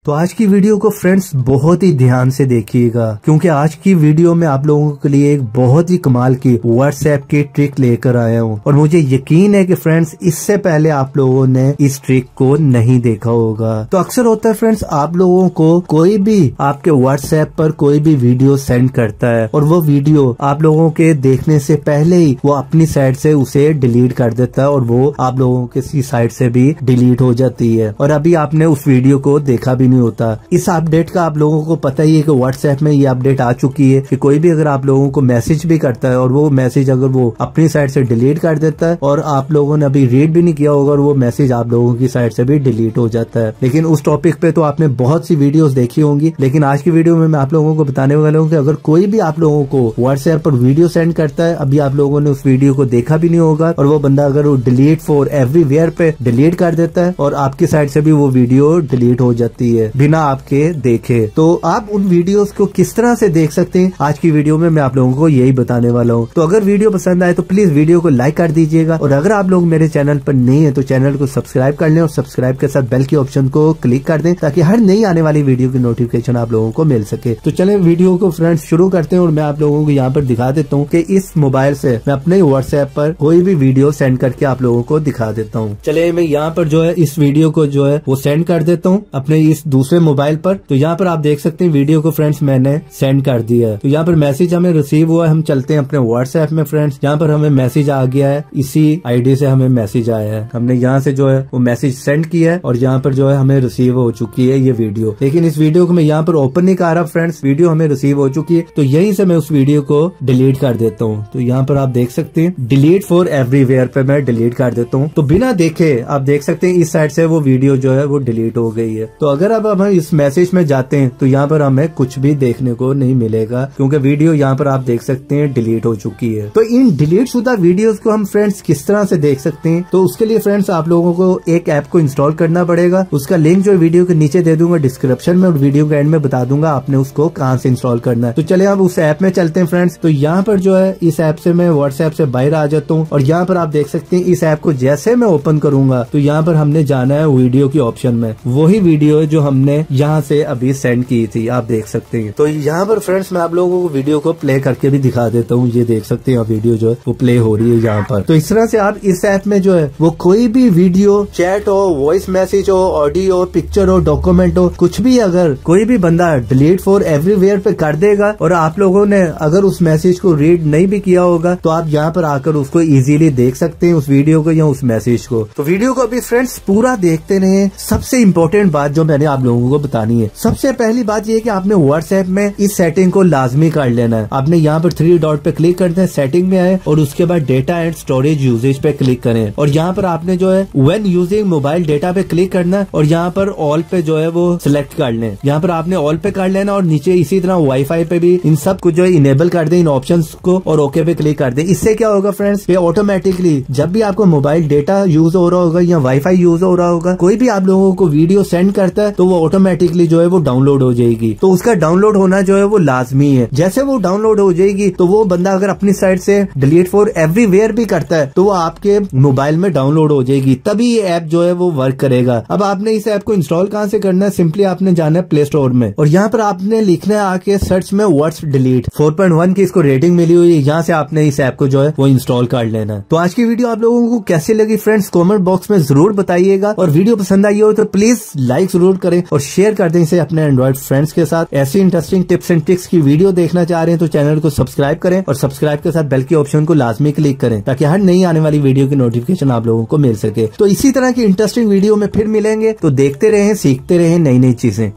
तो आज की वीडियो को फ्रेंड्स बहुत ही ध्यान से देखिएगा, क्योंकि आज की वीडियो में आप लोगों के लिए एक बहुत ही कमाल की व्हाट्सएप की ट्रिक लेकर आया हूँ और मुझे यकीन है कि फ्रेंड्स इससे पहले आप लोगों ने इस ट्रिक को नहीं देखा होगा। तो अक्सर होता है फ्रेंड्स, आप लोगों को कोई भी आपके व्हाट्सएप पर कोई भी वीडियो सेंड करता है और वो वीडियो आप लोगों के देखने से पहले ही वो अपनी साइड से उसे डिलीट कर देता है और वो आप लोगों की साइड से भी डिलीट हो जाती है और अभी आपने उस वीडियो को देखा भी नहीं होता। इस अपडेट का आप लोगों को पता ही है कि व्हाट्सएप में ये अपडेट आ चुकी है कि कोई भी अगर आप लोगों को मैसेज भी करता है और वो मैसेज अगर वो अपनी साइड से डिलीट कर देता है और आप लोगों ने अभी रीड भी नहीं किया होगा और वो मैसेज आप लोगों की साइड से भी डिलीट हो जाता है। लेकिन उस टॉपिक पे तो आपने बहुत सी वीडियोस देखी होंगी, लेकिन आज की वीडियो में मैं आप लोगों को बताने वाला हूँ कि अगर कोई भी आप लोगों को व्हाट्सएप पर वीडियो सेंड करता है, अभी आप लोगों ने उस वीडियो को देखा भी नहीं होगा और वो बंदा अगर वो डिलीट फॉर एवरीवेयर पे डिलीट कर देता है और आपकी साइड से भी वो वीडियो डिलीट हो जाती है बिना आपके देखे, तो आप उन वीडियोस को किस तरह से देख सकते हैं आज की वीडियो में मैं आप लोगों को यही बताने वाला हूँ। तो अगर वीडियो पसंद आए तो प्लीज वीडियो को लाइक कर दीजिएगा और अगर आप लोग मेरे चैनल पर नए हैं तो चैनल को सब्सक्राइब कर लें और सब्सक्राइब के साथ बेल के ऑप्शन को क्लिक कर दें ताकि हर नई आने वाली वीडियो की नोटिफिकेशन आप लोगों को मिल सके। तो चले वीडियो को फ्रेंड्स शुरू करते हैं और मैं आप लोगों को यहाँ पर दिखा देता हूँ कि इस मोबाइल से मैं अपने व्हाट्सएप पर कोई भी वीडियो सेंड करके आप लोगों को दिखा देता हूँ। चले मैं यहाँ पर जो है इस वीडियो को जो है वो सेंड कर देता हूँ अपने इस दूसरे मोबाइल पर। तो यहाँ पर आप देख सकते हैं वीडियो को फ्रेंड्स मैंने सेंड कर दिया है। तो यहाँ पर मैसेज हमें रिसीव हुआ है, हम चलते हैं अपने व्हाट्सएप में फ्रेंड्स। यहाँ पर हमें मैसेज आ गया है, इसी आईडी से हमें मैसेज आया है, हमने यहाँ से जो है वो मैसेज सेंड किया है और यहाँ पर जो है हमें रिसीव हो चुकी है ये वीडियो। लेकिन इस वीडियो को मैं यहाँ पर ओपन नहीं कर रहा फ्रेंड्स, वीडियो हमें रिसीव हो चुकी है तो यहीं से मैं उस वीडियो को डिलीट कर देता हूँ। तो यहाँ पर आप देख सकते हैं डिलीट फॉर एवरीवेयर पे मैं डिलीट कर देता हूँ। तो बिना देखे आप देख सकते हैं इस साइड से वो वीडियो जो है वो डिलीट हो गई है। तो अगर अब हम इस मैसेज में जाते हैं तो यहाँ पर हमें कुछ भी देखने को नहीं मिलेगा क्योंकि वीडियो यहाँ पर आप देख सकते हैं डिलीट हो चुकी है। तो इन डिलीट शुदा वीडियोस को हम फ्रेंड्स किस तरह से देख सकते हैं, तो उसके लिए फ्रेंड्स आप लोगों को एक ऐप को इंस्टॉल करना पड़ेगा। उसका लिंक जो वीडियो के नीचे दे दूंगा डिस्क्रिप्शन में और वीडियो के एंड में बता दूंगा आपने उसको कहाँ से इंस्टॉल करना है। तो चले अब उस ऐप में चलते हैं फ्रेंड्स। तो यहाँ पर जो है इस ऐप से मैं व्हाट्सएप से बाहर आ जाता हूँ और यहाँ पर आप देख सकते हैं इस ऐप को जैसे मैं ओपन करूंगा तो यहाँ पर हमने जाना है वीडियो की ऑप्शन में, वही वीडियो जो हमने यहाँ से अभी सेंड की थी आप देख सकते हैं। तो यहाँ पर फ्रेंड्स मैं आप लोगों को वीडियो को प्ले करके भी दिखा देता हूँ, ये देख सकते हैं वीडियो जो है वो प्ले हो रही है यहाँ पर। तो इस तरह से आप इस ऐप में जो है वो कोई भी वीडियो, चैट हो, वॉइस मैसेज हो, ऑडियो, पिक्चर हो, डॉक्यूमेंट हो, कुछ भी अगर कोई भी बंदा डिलीट फॉर एवरीवेयर पे कर देगा और आप लोगों ने अगर उस मैसेज को रीड नहीं भी किया होगा तो आप यहाँ पर आकर उसको इजीली देख सकते हैं उस वीडियो को या उस मैसेज को। तो वीडियो को अभी फ्रेंड्स पूरा देखते रहे। सबसे इम्पोर्टेंट बात जो मैंने आप लोगों को बतानी है, सबसे पहली बात ये कि आपने व्हाट्सएप में इस सेटिंग को लाजमी कर लेना है। आपने यहाँ पर 3 डॉट पे क्लिक करते हैं, सेटिंग में आए और उसके बाद डेटा एंड स्टोरेज यूजेज पे क्लिक करें और यहाँ पर आपने जो है व्हेन यूजिंग मोबाइल डेटा पे क्लिक करना है और यहाँ पर ऑल पे जो है वो सिलेक्ट कर लें। यहाँ पर आपने ऑल पे कर लेना और नीचे इसी तरह वाईफाई पे भी इन सब को जो है इनेबल कर दें इन ऑप्शंस को और ओके पे क्लिक कर दें। इससे क्या होगा फ्रेंड्स, ये ऑटोमेटिकली जब भी आपको मोबाइल डेटा यूज हो रहा होगा या वाईफाई यूज हो रहा होगा, कोई भी आप लोगों को वीडियो सेंड करता है तो वो ऑटोमेटिकली जो है वो डाउनलोड हो जाएगी। तो उसका डाउनलोड होना जो है वो लाजमी है। जैसे वो डाउनलोड हो जाएगी तो वो बंदा अगर अपनी साइड से डिलीट फॉर एवरीवेयर भी करता है तो वो आपके मोबाइल में डाउनलोड हो जाएगी, तभी ये ऐप जो है वो वर्क करेगा। अब आपने इस ऐप को इंस्टॉल कहाँ से करना है, सिंपली आपने जाना है प्ले स्टोर में और यहाँ पर आपने लिखना है आके सर्च में व्हाट्स डिलीट। 4.1 की इसको रेटिंग मिली हुई है, यहाँ से आपने इस ऐप को जो है वो इंस्टॉल कर लेना है। तो आज की वीडियो आप लोगों को कैसी लगी फ्रेंड्स कमेंट बॉक्स में जरूर बताइएगा और वीडियो पसंद आई हो तो प्लीज लाइक जरूर करें और शेयर कर दें इसे अपने एंड्रॉइड फ्रेंड्स के साथ। ऐसी इंटरेस्टिंग टिप्स एंड ट्रिक्स की वीडियो देखना चाह रहे हैं तो चैनल को सब्सक्राइब करें और सब्सक्राइब के साथ बेल के ऑप्शन को लाजमी क्लिक करें ताकि हर नई आने वाली वीडियो की नोटिफिकेशन आप लोगों को मिल सके। तो इसी तरह की इंटरेस्टिंग वीडियो में फिर मिलेंगे, तो देखते रहें, सीखते रहें नई नई चीजें।